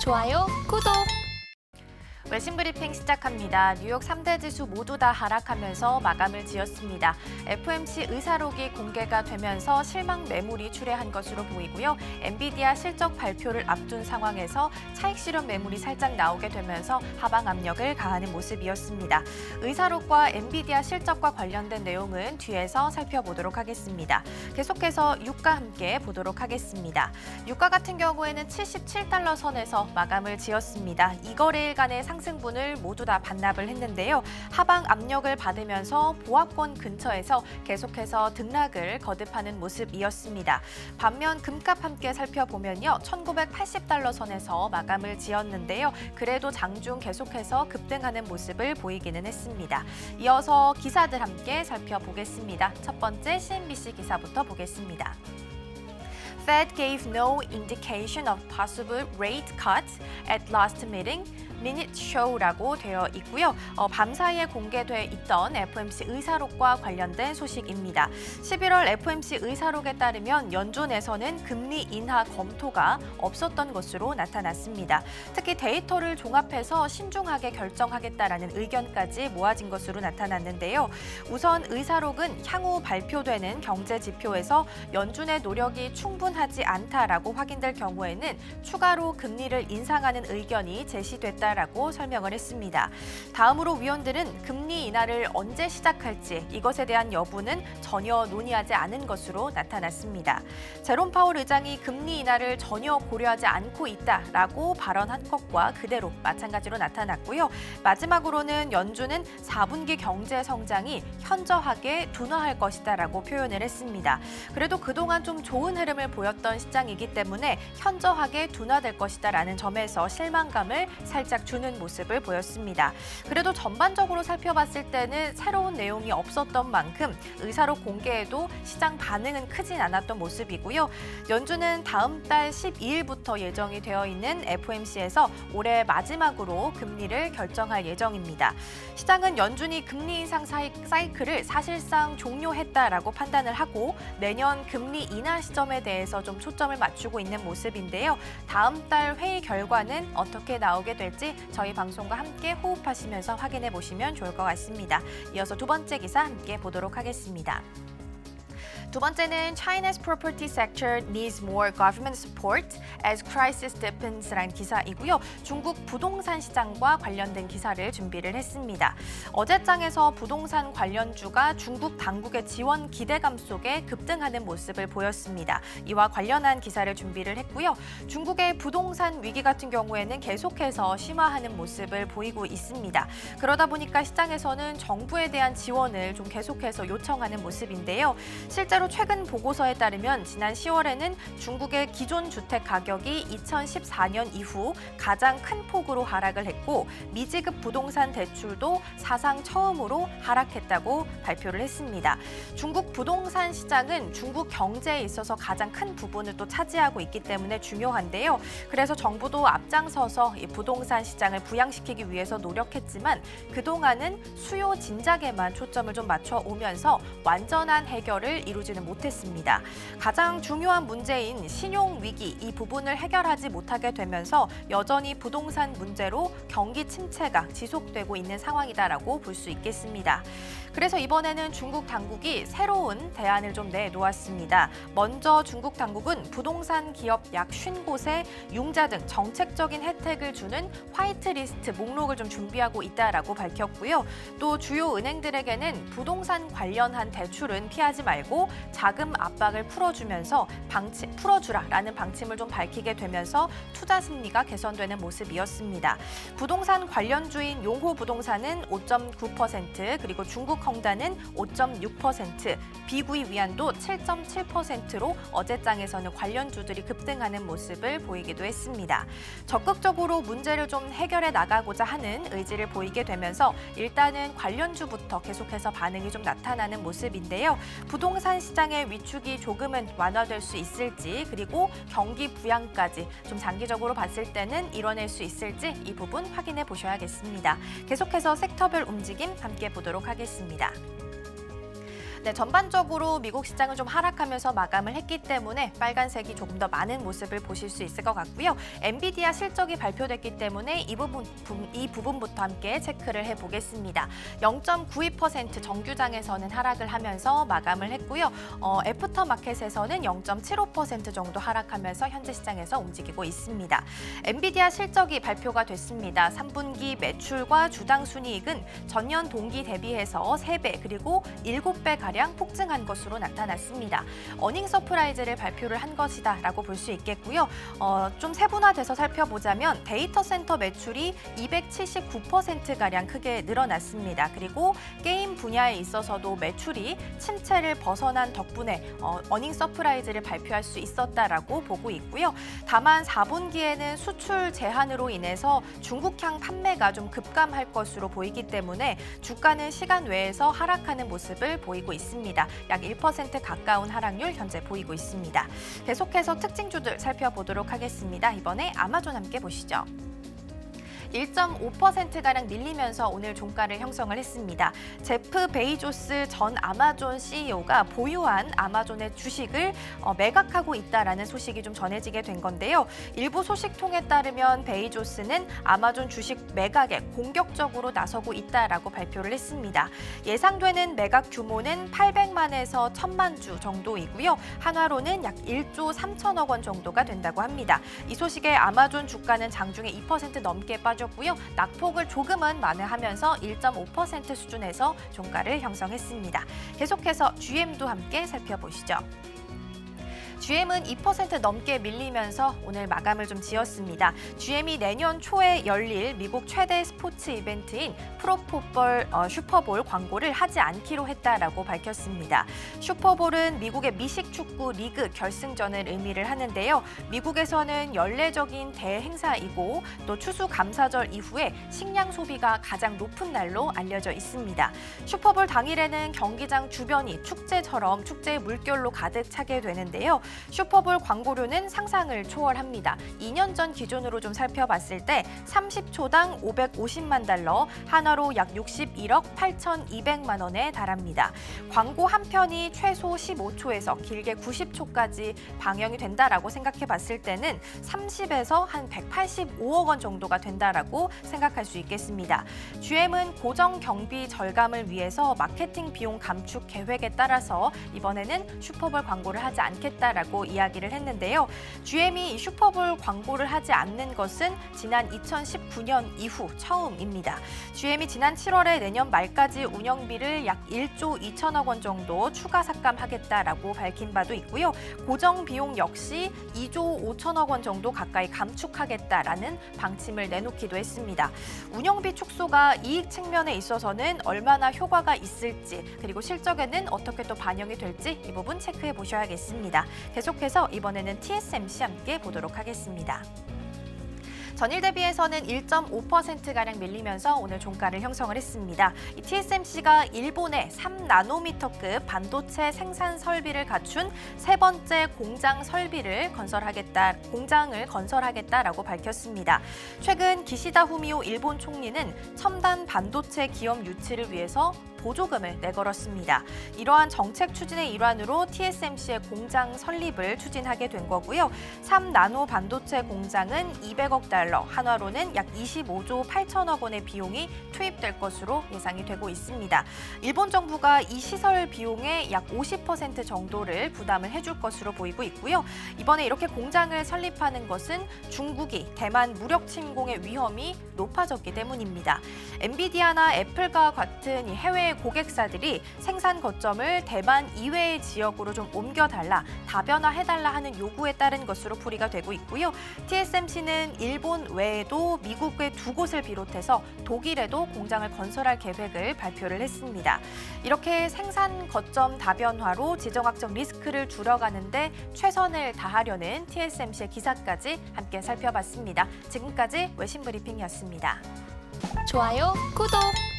좋아요, 구독! 외신 브리핑 시작합니다. 뉴욕 3대 지수 모두 다 하락하면서 마감을 지었습니다. FOMC 의사록이 공개가 되면서 실망 매물이 출회한 것으로 보이고요. 엔비디아 실적 발표를 앞둔 상황에서 차익 실현 매물이 살짝 나오게 되면서 하방 압력을 가하는 모습이었습니다. 의사록과 엔비디아 실적과 관련된 내용은 뒤에서 살펴보도록 하겠습니다. 계속해서 유가 함께 보도록 하겠습니다. 유가 같은 경우에는 77달러 선에서 마감을 지었습니다. 이거래일간의 상승분을 모두 다 반납을 했는데요. 하방 압력을 받으면서 보합권 근처에서 계속해서 등락을 거듭하는 모습이었습니다. 반면 금값 함께 살펴보면요. 1980달러 선에서 마감을 지었는데요. 그래도 장중 계속해서 급등하는 모습을 보이기는 했습니다. 이어서 기사들 함께 살펴보겠습니다. 첫 번째 CNBC 기사부터 보겠습니다. Fed gave no indication of possible rate cuts at last meeting. 미닛 쇼라고 되어 있고요. 밤사이에 공개돼 있던 FOMC 의사록과 관련된 소식입니다. 11월 FOMC 의사록에 따르면 연준에서는 금리 인하 검토가 없었던 것으로 나타났습니다. 특히 데이터를 종합해서 신중하게 결정하겠다라는 의견까지 모아진 것으로 나타났는데요. 우선 의사록은 향후 발표되는 경제 지표에서 연준의 노력이 충분하지 않다라고 확인될 경우에는 추가로 금리를 인상하는 의견이 제시됐다 라고 설명을 했습니다. 다음으로 위원들은 금리 인하를 언제 시작할지 이것에 대한 여부는 전혀 논의하지 않은 것으로 나타났습니다. 제롬 파월 의장이 금리 인하를 전혀 고려하지 않고 있다라고 발언한 것과 그대로 마찬가지로 나타났고요. 마지막으로는 연준은 4분기 경제 성장이 현저하게 둔화할 것이다라고 표현을 했습니다. 그래도 그동안 좀 좋은 흐름을 보였던 시장이기 때문에 현저하게 둔화될 것이다라는 점에서 실망감을 살짝 주는 모습을 보였습니다. 그래도 전반적으로 살펴봤을 때는 새로운 내용이 없었던 만큼 의사록 공개에도 시장 반응은 크진 않았던 모습이고요. 연준은 다음 달 12일부터 예정이 되어 있는 FOMC에서 올해 마지막으로 금리를 결정할 예정입니다. 시장은 연준이 금리 인상 사이클을 사실상 종료했다라고 판단을 하고 내년 금리 인하 시점에 대해서 좀 초점을 맞추고 있는 모습인데요. 다음 달 회의 결과는 어떻게 나오게 될지 저희 방송과 함께 호흡하시면서 확인해 보시면 좋을 것 같습니다. 이어서 두 번째 기사 함께 보도록 하겠습니다. 두 번째는 China's property sector needs more government support as crisis deepens라는 기사이고요. 중국 부동산 시장과 관련된 기사를 준비를 했습니다. 어제장에서 부동산 관련주가 중국 당국의 지원 기대감 속에 급등하는 모습을 보였습니다. 이와 관련한 기사를 준비를 했고요. 중국의 부동산 위기 같은 경우에는 계속해서 심화하는 모습을 보이고 있습니다. 그러다 보니까 시장에서는 정부에 대한 지원을 좀 계속해서 요청하는 모습인데요. 실제로 최근 보고서에 따르면 지난 10월에는 중국의 기존 주택 가격이 2014년 이후 가장 큰 폭으로 하락을 했고 미지급 부동산 대출도 사상 처음으로 하락했다고 발표를 했습니다. 중국 부동산 시장은 중국 경제에 있어서 가장 큰 부분을 또 차지하고 있기 때문에 중요한데요. 그래서 정부도 앞장서서 이 부동산 시장을 부양시키기 위해서 노력했지만 그동안은 수요 진작에만 초점을 좀 맞춰오면서 완전한 해결을 이루지는 못했습니다. 가장 중요한 문제인 신용 위기 이 부분을 해결하지 못하게 되면서 여전히 부동산 문제로 경기 침체가 지속되고 있는 상황이다라고 볼 수 있겠습니다. 그래서 이번에는 중국 당국이 새로운 대안을 좀 내놓았습니다. 먼저 중국 당국은 부동산 기업 약 50곳에 융자 등 정책적인 혜택을 주는 화이트리스트 목록을 좀 준비하고 있다라고 밝혔고요. 또 주요 은행들에게는 부동산 관련한 대출은 피하지 말고 자금 압박을 풀어주라라는 방침을 좀 밝히게 되면서 투자 심리가 개선되는 모습이었습니다. 부동산 관련주인 용호 부동산은 5.9%, 그리고 중국 헝다는 5.6%, 비구이 위안도 7.7%로 어제장에서는 관련주들이 급등하는 모습을 보이기도 했습니다. 적극적으로 문제를 좀 해결해 나가고자 하는 의지를 보이게 되면서 일단은 관련주부터 계속해서 반응이 좀 나타나는 모습인데요. 부동산 시장의 위축이 조금은 완화될 수 있을지, 그리고 경기 부양까지 좀 장기적으로 봤을 때는 이뤄낼 수 있을지 이 부분 확인해 보셔야겠습니다. 계속해서 섹터별 움직임 함께 보도록 하겠습니다. 네, 전반적으로 미국 시장은 좀 하락하면서 마감을 했기 때문에 빨간색이 조금 더 많은 모습을 보실 수 있을 것 같고요. 엔비디아 실적이 발표됐기 때문에 이 부분부터 함께 체크를 해보겠습니다. 0.92% 정규장에서는 하락을 하면서 마감을 했고요. 애프터마켓에서는 0.75% 정도 하락하면서 현재 시장에서 움직이고 있습니다. 엔비디아 실적이 발표가 됐습니다. 3분기 매출과 주당 순이익은 전년 동기 대비해서 3배 그리고 7배가량 폭증한 것으로 나타났습니다. 어닝 서프라이즈를 발표를 한 것이다라고 볼 수 있겠고요. 좀 세분화돼서 살펴보자면 데이터 센터 매출이 279%가량 크게 늘어났습니다. 그리고 게임 분야에 있어서도 매출이 침체를 벗어난 덕분에 어닝 서프라이즈를 발표할 수 있었다라고 보고 있고요. 다만 4분기에는 수출 제한으로 인해서 중국향 판매가 좀 급감할 것으로 보이기 때문에 주가는 시간 외에서 하락하는 모습을 보이고 있습니다. 약 1% 가까운 하락률 현재 보이고 있습니다. 계속해서 특징주들 살펴보도록 하겠습니다. 이번에 아마존 함께 보시죠. 1.5%가량 밀리면서 오늘 종가를 형성을 했습니다. 제프 베이조스 전 아마존 CEO가 보유한 아마존의 주식을 매각하고 있다라는 소식이 좀 전해지게 된 건데요. 일부 소식통에 따르면 베이조스는 아마존 주식 매각에 공격적으로 나서고 있다라고 발표를 했습니다. 예상되는 매각 규모는 800만에서 1000만 주 정도이고요. 한화로는 약 1조 3천억 원 정도가 된다고 합니다. 이 소식에 아마존 주가는 장중에 2% 넘게 빠졌고요. 낙폭을 조금은 만회하면서 1.5% 수준에서 종가를 형성했습니다. 계속해서 GM도 함께 살펴보시죠. GM은 2% 넘게 밀리면서 오늘 마감을 좀 지었습니다. GM이 내년 초에 열릴 미국 최대 스포츠 이벤트인 슈퍼볼 광고를 하지 않기로 했다라고 밝혔습니다. 슈퍼볼은 미국의 미식 축구 리그 결승전을 의미를 하는데요. 미국에서는 연례적인 대행사이고 또 추수감사절 이후에 식량 소비가 가장 높은 날로 알려져 있습니다. 슈퍼볼 당일에는 경기장 주변이 축제처럼 축제의 물결로 가득 차게 되는데요. 슈퍼볼 광고료는 상상을 초월합니다. 2년 전 기준으로 좀 살펴봤을 때 30초당 550만 달러, 한화로 약 61억 8,200만 원에 달합니다. 광고 한 편이 최소 15초에서 길게 90초까지 방영이 된다라고 생각해 봤을 때는 30에서 한 185억 원 정도가 된다라고 생각할 수 있겠습니다. GM은 고정 경비 절감을 위해서 마케팅 비용 감축 계획에 따라서 이번에는 슈퍼볼 광고를 하지 않겠다라고 이야기를 했는데요. GM이 이 슈퍼볼 광고를 하지 않는 것은 지난 2019년 이후 처음입니다. GM이 지난 7월에 내년 말까지 운영비를 약 1조 2천억 원 정도 추가 삭감하겠다라고 밝힌 바도 있고요. 고정 비용 역시 2조 5천억 원 정도 가까이 감축하겠다라는 방침을 내놓기도 했습니다. 운영비 축소가 이익 측면에 있어서는 얼마나 효과가 있을지 그리고 실적에는 어떻게 또 반영이 될지 이 부분 체크해 보셔야겠습니다. 계속해서 이번에는 TSMC 함께 보도록 하겠습니다. 전일 대비해서는 1.5%가량 밀리면서 오늘 종가를 형성을 했습니다. 이 TSMC가 일본의 3나노미터급 반도체 생산 설비를 갖춘 세 번째 공장을 건설하겠다라고 밝혔습니다. 최근 기시다 후미오 일본 총리는 첨단 반도체 기업 유치를 위해서 보조금을 내걸었습니다. 이러한 정책 추진의 일환으로 TSMC의 공장 설립을 추진하게 된 거고요. 3나노 반도체 공장은 200억 달러, 한화로는 약 25조 8천억 원의 비용이 투입될 것으로 예상이 되고 있습니다. 일본 정부가 이 시설 비용의 약 50% 정도를 부담을 해줄 것으로 보이고 있고요. 이번에 이렇게 공장을 설립하는 것은 중국이 대만 무력 침공의 위험이 높아졌기 때문입니다. 엔비디아나 애플과 같은 해외 고객사들이 생산 거점을 대만 이외의 지역으로 좀 옮겨달라, 다변화해달라 하는 요구에 따른 것으로 풀이가 되고 있고요. TSMC는 일본 외에도 미국의 2곳을 비롯해서 독일에도 공장을 건설할 계획을 발표를 했습니다. 이렇게 생산 거점 다변화로 지정학적 리스크를 줄여가는데 최선을 다하려는 TSMC의 기사까지 함께 살펴봤습니다. 지금까지 외신 브리핑이었습니다. 좋아요, 구독!